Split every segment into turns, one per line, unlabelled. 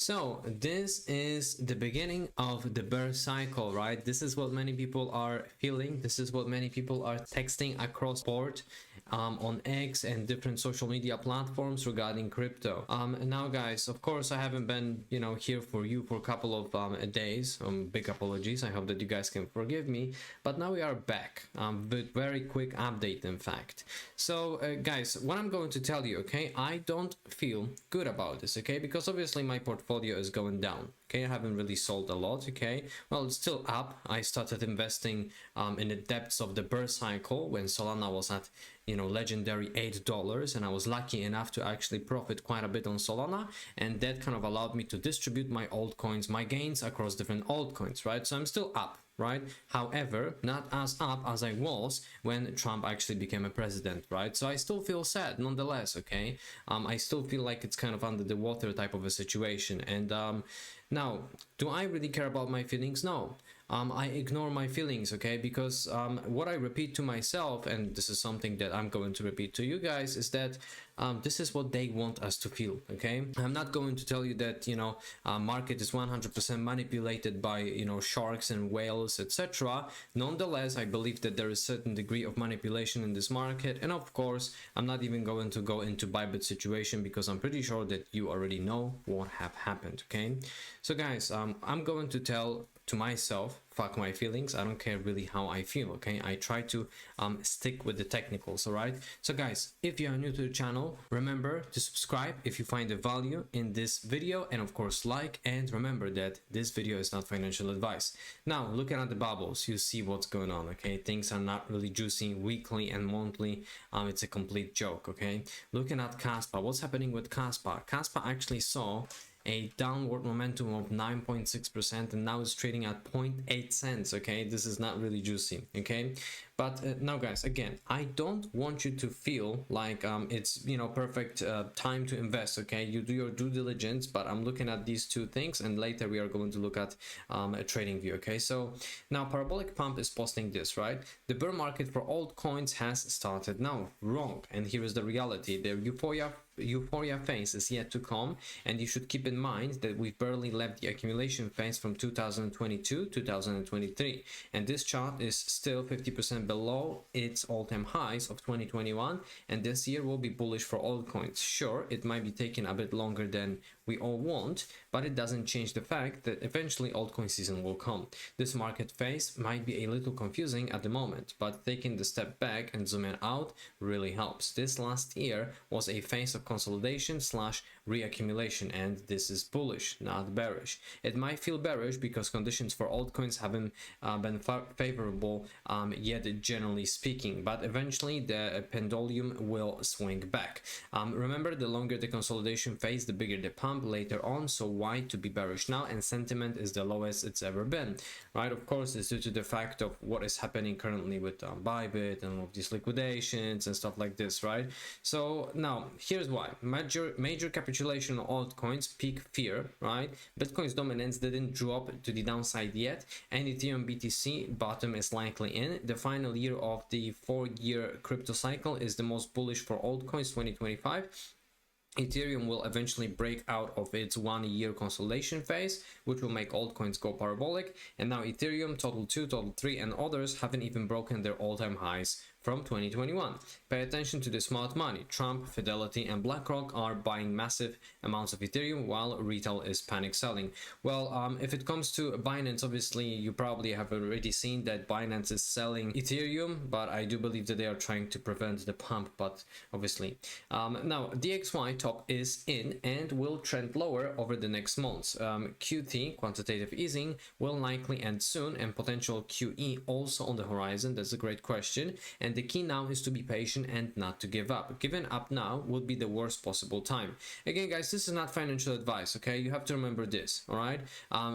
So this is the beginning of the bear cycle, right? This is what many people are feeling. This is what many people are texting across board on X and different social media platforms regarding crypto. And now guys, of course I haven't been here for you for a couple of days. Big apologies, I hope that you guys can forgive me, but now we are back with very quick update, in fact. So guys, what I'm going to tell you, okay, I don't feel good about this, okay, because obviously my portfolio is going down. Okay, I haven't really sold a lot. Okay, well, it's still up. I started investing in the depths of the bear cycle when Solana was at legendary $8, and I was lucky enough to actually profit quite a bit on Solana, and that kind of allowed me to distribute my altcoins, my gains across different altcoins, right? So I'm still up, right? However, not as up as I was when Trump actually became a president, right? So I still feel sad nonetheless. Okay, I still feel like it's kind of under the water type of a situation. And now, do I really care about my feelings? No. I ignore my feelings, okay, because what I repeat to myself, and this is something that I'm going to repeat to you guys, is that this is what they want us to feel. Okay, I'm not going to tell you that market is 100% manipulated by sharks and whales, etc. Nonetheless, I believe that there is a certain degree of manipulation in this market, and of course I'm not even going to go into Bybit situation because I'm pretty sure that you already know what have happened. Okay, so guys, I'm going to tell to myself, fuck my feelings, I don't care really how I feel. Okay, I try to stick with the technicals. All right, so guys, if you are new to the channel, remember to subscribe if you find the value in this video, and of course like, and remember that this video is not financial advice. Now, looking at the bubbles, you see what's going on. Okay, things are not really juicy weekly and monthly. It's a complete joke. Okay, looking at Kaspa, what's happening with Kaspa? Kaspa actually saw a downward momentum of 9.6%, and now it's trading at 0.8 cents. Okay, this is not really juicy. Okay, but now guys, again, I don't want you to feel like it's perfect time to invest. Okay, you do your due diligence, but I'm looking at these two things, and later we are going to look at a trading view. Okay, so now Parabolic Pump is posting this, right? The bear market for altcoins has started. Now, wrong, and here is the reality. The euphoria phase is yet to come, and you should keep in mind that we've barely left the accumulation phase from 2022 2023, and this chart is still 50% below its all-time highs of 2021, and this year will be bullish for altcoins. Sure, it might be taking a bit longer than we all want, but it doesn't change the fact that eventually altcoin season will come. This market phase might be a little confusing at the moment, but taking the step back and zooming out really helps. This last year was a phase of consolidation slash reaccumulation, and this is bullish, not bearish. It might feel bearish because conditions for altcoins haven't been favorable yet, generally speaking, but eventually the pendulum will swing back. Remember, the longer the consolidation phase, the bigger the pump later on, so why to be bearish now? And sentiment is the lowest it's ever been, right? Of course, it's due to the fact of what is happening currently with Bybit and all of these liquidations and stuff like this, right? So now here's why. Major capitulation on altcoins, peak fear, right? Bitcoin's dominance didn't drop to the downside yet, and Ethereum BTC bottom is likely in. The final year of the 4-year crypto cycle is the most bullish for altcoins, 2025. Ethereum will eventually break out of its 1-year consolidation phase, which will make altcoins go parabolic, and now Ethereum, Total 2, Total 3 and others haven't even broken their all-time highs from 2021. Pay attention to the smart money. Trump, Fidelity and BlackRock are buying massive amounts of Ethereum while retail is panic selling. Well, if it comes to Binance, obviously you probably have already seen that Binance is selling Ethereum, but I do believe that they are trying to prevent the pump, but obviously. Now, DXY top is in and will trend lower over the next months. QT, quantitative easing, will likely end soon, and potential QE also on the horizon. That's a great question, and the key now is to be patient and not to give up. Giving up now would be the worst possible time. Again guys, this is not financial advice. Okay, you have to remember this. All right,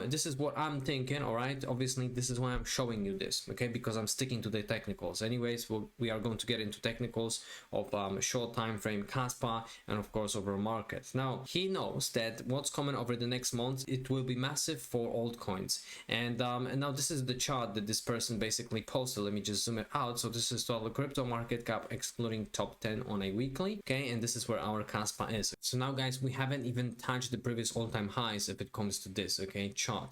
this is what I'm thinking. All right, obviously this is why I'm showing you this, okay, because I'm sticking to the technicals. Anyways, we are going to get into technicals of short time frame Kaspa and of course over market. Now he knows that what's coming over the next month, it will be massive for altcoins, and now this is the chart that this person basically posted. Let me just zoom it out. So this is totally a crypto market cap excluding top 10 on a weekly. Okay, and this is where our Kaspa is. So now guys, we haven't even touched the previous all-time highs if it comes to this, okay, chart.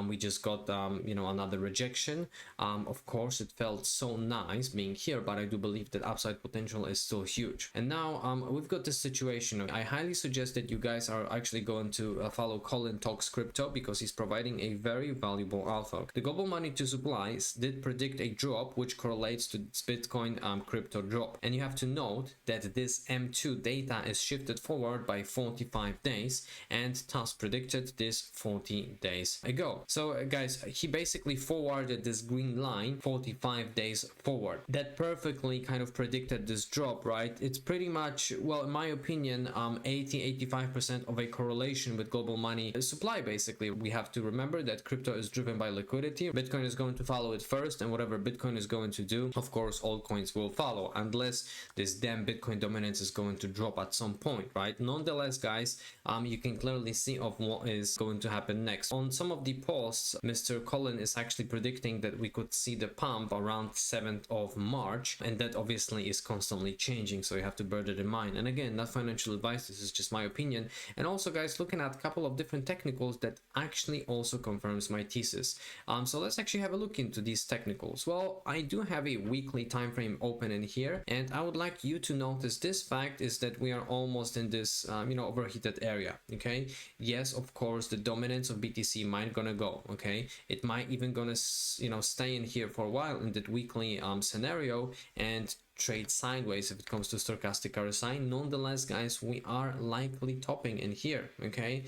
We just got you know, another rejection. Of course it felt so nice being here, but I do believe that upside potential is still huge. And now we've got this situation. I highly suggest that you guys are actually going to follow Colin Talks Crypto, because he's providing a very valuable alpha. The global money to supplies did predict a drop which correlates to this Bitcoin crypto drop, and you have to note that this M2 data is shifted forward by 45 days and thus predicted this 40 days ago. So guys, he basically forwarded this green line 45 days forward. That perfectly kind of predicted this drop, right? It's pretty much, well, in my opinion, 80-85% of a correlation with global money supply. Basically, we have to remember that crypto is driven by liquidity. Bitcoin is going to follow it first, and whatever Bitcoin is going to do, of course altcoins will follow, unless this damn Bitcoin dominance is going to drop at some point, right? Nonetheless guys, you can clearly see of what is going to happen next. On some of the posts, Mr. Colin is actually predicting that we could see the pump around 7th of March, and that obviously is constantly changing, so you have to bear that in mind. And again, not financial advice, this is just my opinion. And also guys, looking at a couple of different technicals that actually also confirms my thesis. So let's actually have a look into these technicals. Well, I do have a weekly time frame open in here, and I would like you to notice this fact is that we are almost in this you know, overheated area. Okay, yes, of course the dominance of BTC might gonna go, okay, it might even gonna, you know, stay in here for a while in that weekly scenario and trade sideways if it comes to stochastic RSI. Nonetheless guys, we are likely topping in here. Okay,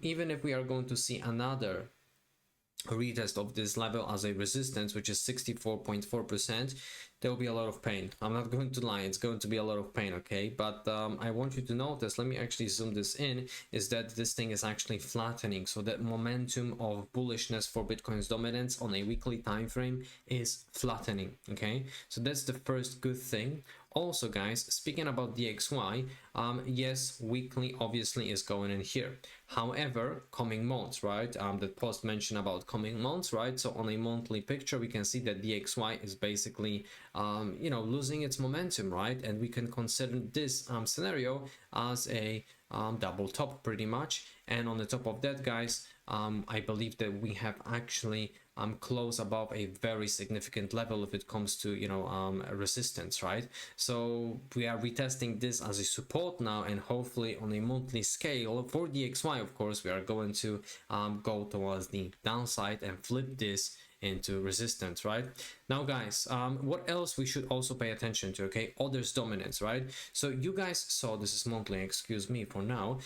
even if we are going to see another retest of this level as a resistance, which is 64.4%, there will be a lot of pain. I'm not going to lie, it's going to be a lot of pain. Okay, but I want you to notice, let me actually zoom this in, is that this thing is actually flattening. So that momentum of bullishness for Bitcoin's dominance on a weekly time frame is flattening. Okay, so that's the first good thing. Also guys, speaking about DXY, yes, weekly obviously is going in here. However, coming months, right, that post mentioned about coming months, right? So on a monthly picture we can see that DXY is basically you know, losing its momentum, right? And we can consider this scenario as a double top pretty much. And on the top of that guys, I believe that we have actually close above a very significant level if it comes to, you know, resistance, right? So we are retesting this as a support now, and hopefully on a monthly scale for DXY, of course, we are going to go towards the downside and flip this into resistance, right? Now guys, what else we should also pay attention to? Okay, others dominance, right? So you guys saw, this is monthly, excuse me for now,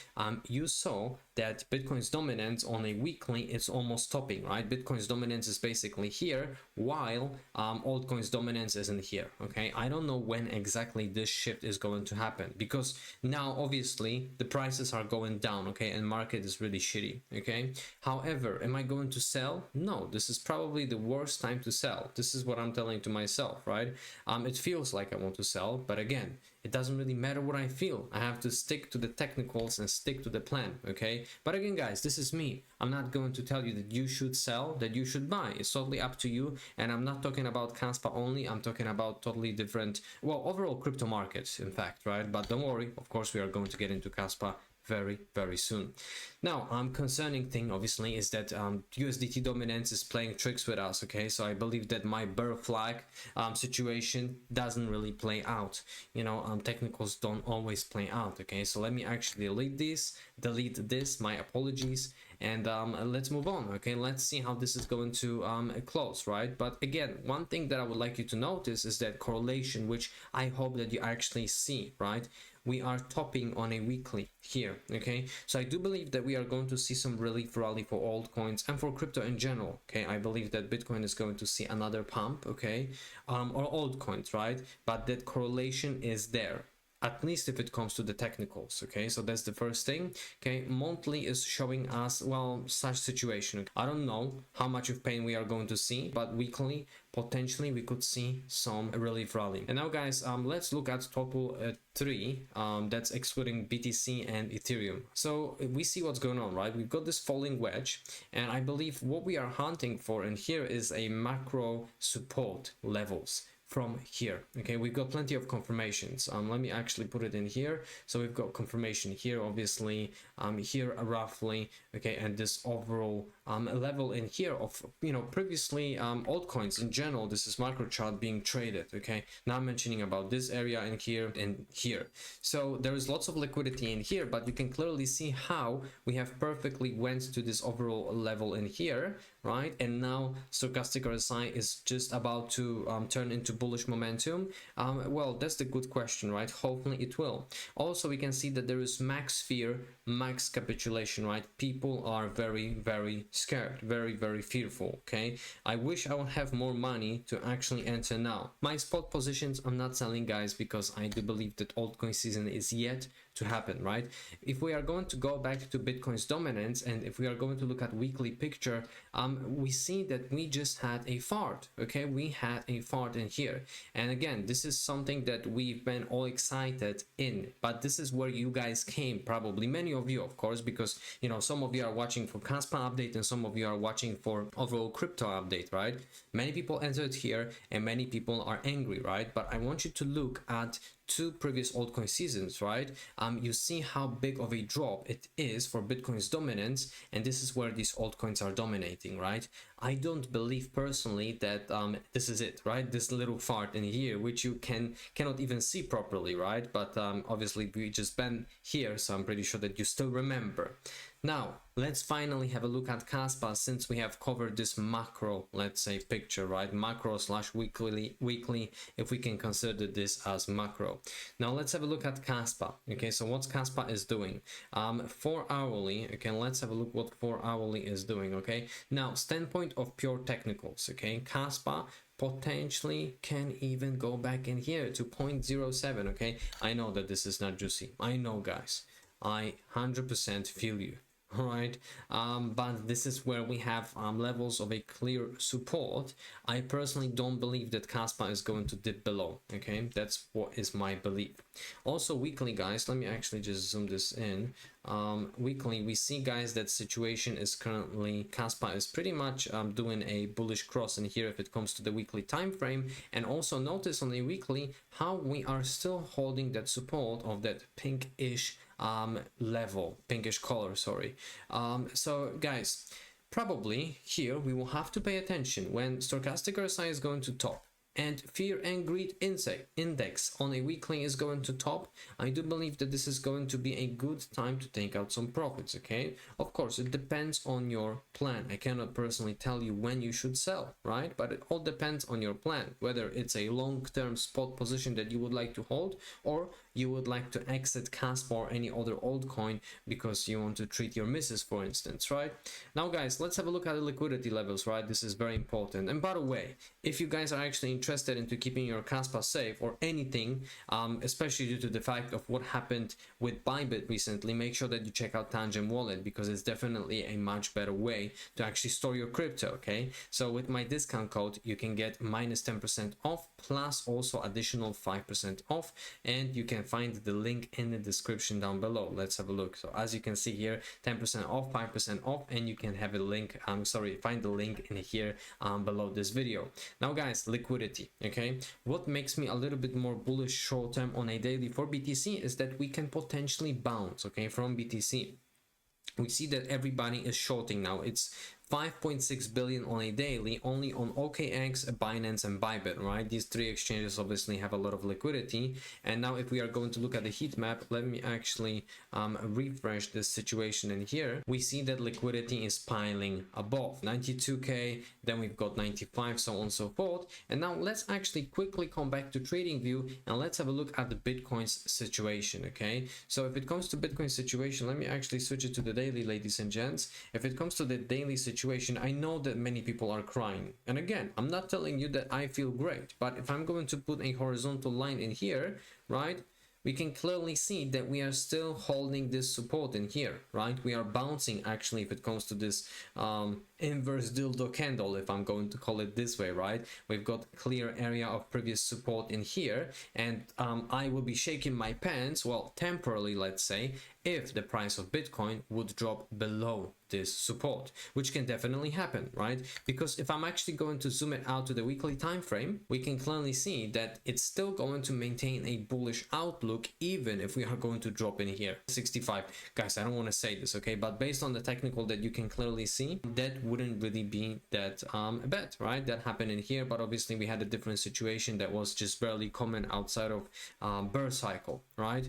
you saw that Bitcoin's dominance on a weekly is almost stopping, right? Bitcoin's dominance is basically here, while altcoin's dominance isn't here. Okay, I don't know when exactly this shift is going to happen, because now obviously the prices are going down, okay, and market is really shitty. Okay, however, am I going to sell? No, this is probably the worst time to sell. This is what I'm telling to myself, right? It feels like I want to sell, but again, it doesn't really matter what I feel. I have to stick to the technicals and stick to the plan. Okay, but again guys, this is me. I'm not going to tell you that you should sell, that you should buy. It's totally up to you. And I'm not talking about Kaspa only, I'm talking about totally different, well, overall crypto markets in fact, right? But don't worry, of course we are going to get into Kaspa very soon. Now, concerning thing obviously is that USDT dominance is playing tricks with us. Okay, so I believe that my bear flag situation doesn't really play out. You know, technicals don't always play out. Okay, so let me actually delete this, my apologies, and let's move on. Okay, let's see how this is going to close, right? But again, one thing that I would like you to notice is that correlation, which I hope that you actually see, right? We are topping on a weekly here. Okay, so I do believe that we are going to see some relief rally for altcoins and for crypto in general. Okay, I believe that Bitcoin is going to see another pump, okay, or altcoins, right? But that correlation is there, at least if it comes to the technicals. Okay, so that's the first thing. Okay, monthly is showing us, well, such situation. I don't know how much of pain we are going to see, but weekly potentially we could see some relief rally. And now guys, let's look at total 3, that's excluding BTC and Ethereum. So we see what's going on, right? We've got this falling wedge, and I believe what we are hunting for in here is a macro support levels. from here. Okay, we've got plenty of confirmations. Let me actually put it in here. So we've got confirmation here, obviously, here roughly, okay, and this overall level in here of, you know, previously altcoins in general. This is macro chart being traded. Okay, now I'm mentioning about this area in here and here. So there is lots of liquidity in here, but you can clearly see how we have perfectly went to this overall level in here, right? And now stochastic RSI is just about to turn into bullish momentum. Well, that's the good question, right? Hopefully it will. Also, we can see that there is max fear, max capitulation, right? People are very scared, very fearful. Okay, I wish I would have more money to actually enter now. My spot positions I'm not selling, guys, because I do believe that altcoin season is yet to happen, right? If we are going to go back to Bitcoin's dominance, and if we are going to look at weekly picture, we see that we just had a fart. Okay, we had a fart in here, and again, this is something that we've been all excited in, but this is where you guys came, probably many of you, of course, because, you know, some of you are watching for Kaspa update and some of you are watching for overall crypto update, right? Many people entered here and many people are angry, right? But I want you to look at two previous altcoin seasons, right? You see how big of a drop it is for Bitcoin's dominance, and this is where these altcoins are dominating, right? I don't believe personally that this is it, right? This little fart in here, which you cannot even see properly, right? But obviously we just been here, so I'm pretty sure that you still remember. Now, let's finally have a look at Kaspa, since we have covered this macro, let's say, picture, right? Macro slash weekly, if we can consider this as macro. Now, let's have a look at Kaspa. Okay, so what Kaspa is doing. 4 hourly, okay, let's have a look what 4 hourly is doing, okay? Now, standpoint of pure technicals, okay? Kaspa potentially can even go back in here to 0.07, okay? I know that this is not juicy. I know, guys. I 100% feel you. All right, but this is where we have levels of a clear support. I personally don't believe that Kaspa is going to dip below. Okay, that's what is my belief. Also weekly, guys, let me actually just zoom this in. Weekly, we see, guys, that situation is currently, Kaspa is pretty much doing a bullish cross in here if it comes to the weekly time frame. And also notice on a weekly how we are still holding that support of that pinkish level, pinkish color, sorry. So guys, probably here we will have to pay attention when stochastic RSI is going to top and fear and greed index on a weekly is going to top. I do believe that this is going to be a good time to take out some profits. Okay, of course it depends on your plan. I cannot personally tell you when you should sell, right? But it all depends on your plan, whether it's a long-term spot position that you would like to hold, or you would like to exit Kaspa or any other altcoin because you want to treat your misses, for instance, right? Now guys, let's have a look at the liquidity levels, right? This is very important. And by the way, if you guys are actually interested into keeping your Kaspa safe or anything, especially due to the fact of what happened with Bybit recently, make sure that you check out Tangent Wallet, because it's definitely a much better way to actually store your crypto. Okay, so with my discount code you can get minus 10% off plus also additional 5% off, and you can find the link in the description down below. Let's have a look. So as you can see here, 10% off, 5% off, and you can have a link, find the link in here below this video. Now guys, liquidity. Okay, what makes me a little bit more bullish short term on a daily for BTC is that we can potentially bounce, okay, from BTC. We see that everybody is shorting now. It's 5.6 billion on a daily only on OKX, Binance and Bybit, right? These three exchanges obviously have a lot of liquidity. And now if we are going to look at the heat map, let me actually refresh this situation in here. We see that liquidity is piling above 92k, then we've got 95, so on and so forth. And now let's actually quickly come back to TradingView and let's have a look at the Bitcoin's situation. Okay, so if it comes to Bitcoin situation, let me actually switch it to the daily, ladies and gents. If it comes to the daily situation, I know that many people are crying, and again, I'm not telling you that I feel great, but if I'm going to put a horizontal line in here, right, we can clearly see that we are still holding this support in here, right? We are bouncing actually if it comes to this inverse dildo candle, if I'm going to call it this way, right? We've got clear area of previous support in here, and I will be shaking my pants, well, temporarily, let's say, if the price of Bitcoin would drop below this support, which can definitely happen, right? Because if I'm actually going to zoom it out to the weekly time frame, we can clearly see that it's still going to maintain a bullish outlook even if we are going to drop in here 65. Guys, I don't want to say this, okay, but based on the technical that you can clearly see, that wouldn't really be that bad, right? That happened in here, but obviously we had a different situation that was just barely coming outside of bear cycle, right?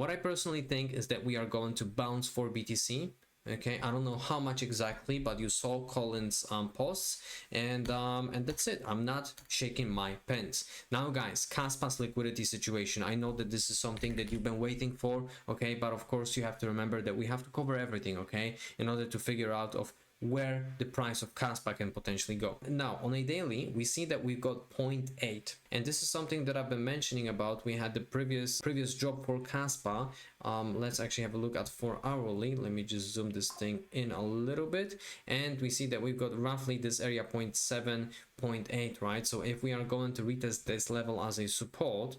What I personally think is that we are going to bounce for BTC. Okay, I don't know how much exactly, but you saw Colin's posts, and that's it. I'm not shaking my pants. Now guys, Kaspa's liquidity situation, I know that this is something that you've been waiting for, okay, but of course you have to remember that we have to cover everything, okay, in order to figure out of where the price of Kaspa can potentially go. Now on a daily, we see that we've got 0.8, and this is something that I've been mentioning about. We had the previous drop for Kaspa. Let's actually have a look at 4 hourly. Let me just zoom this thing in a little bit, and we see that we've got roughly this area 0.7, 0.8, right? So if we are going to retest this level as a support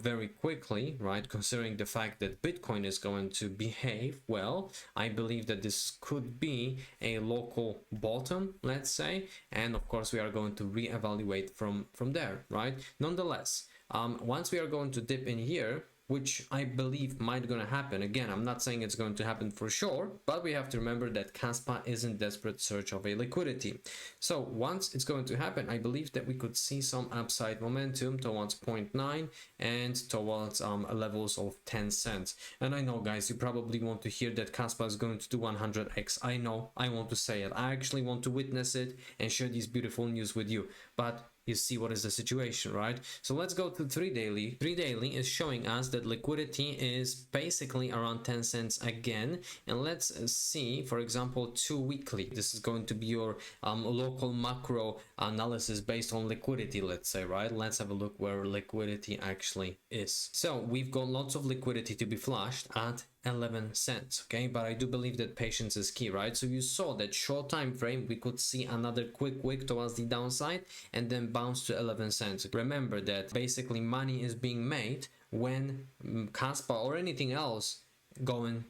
very quickly, right, considering the fact that Bitcoin is going to behave well, I believe that this could be a local bottom, let's say, and of course we are going to reevaluate from there, right? Nonetheless, once we are going to dip in here, which I believe might gonna happen. Again, I'm not saying it's going to happen for sure, but we have to remember that Kaspa is in desperate search of a liquidity. So once it's going to happen, I believe that we could see some upside momentum towards 0.9 and towards levels of 10 cents. And I know guys, you probably want to hear that Kaspa is going to do 100x. I know, I want to say it. I actually want to witness it and share these beautiful news with you. But you see what is the situation, right? So let's go to 3 daily. 3 daily is showing us that liquidity is basically around 10 cents again. And let's see, for example, 2 weekly. This is going to be your local macro analysis based on liquidity, let's say, right? Let's have a look where liquidity actually is. So we've got lots of liquidity to be flushed at 11 cents, okay, but I do believe that patience is key, right? So you saw that short time frame, we could see another quick wick towards the downside and then bounce to 11 cents. Remember that basically money is being made when Kaspa or anything else going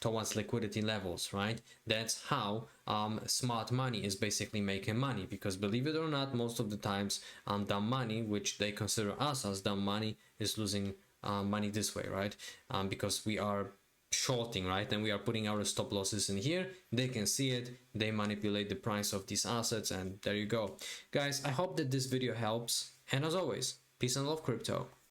towards liquidity levels, right? That's how smart money is basically making money, because believe it or not, most of the times dumb money, which they consider us as dumb money, is losing money this way, right? Because we are shorting, right, and we are putting our stop losses in here. They can see it, they manipulate the price of these assets, and there you go. Guys, I hope that this video helps, and as always, peace and love, crypto.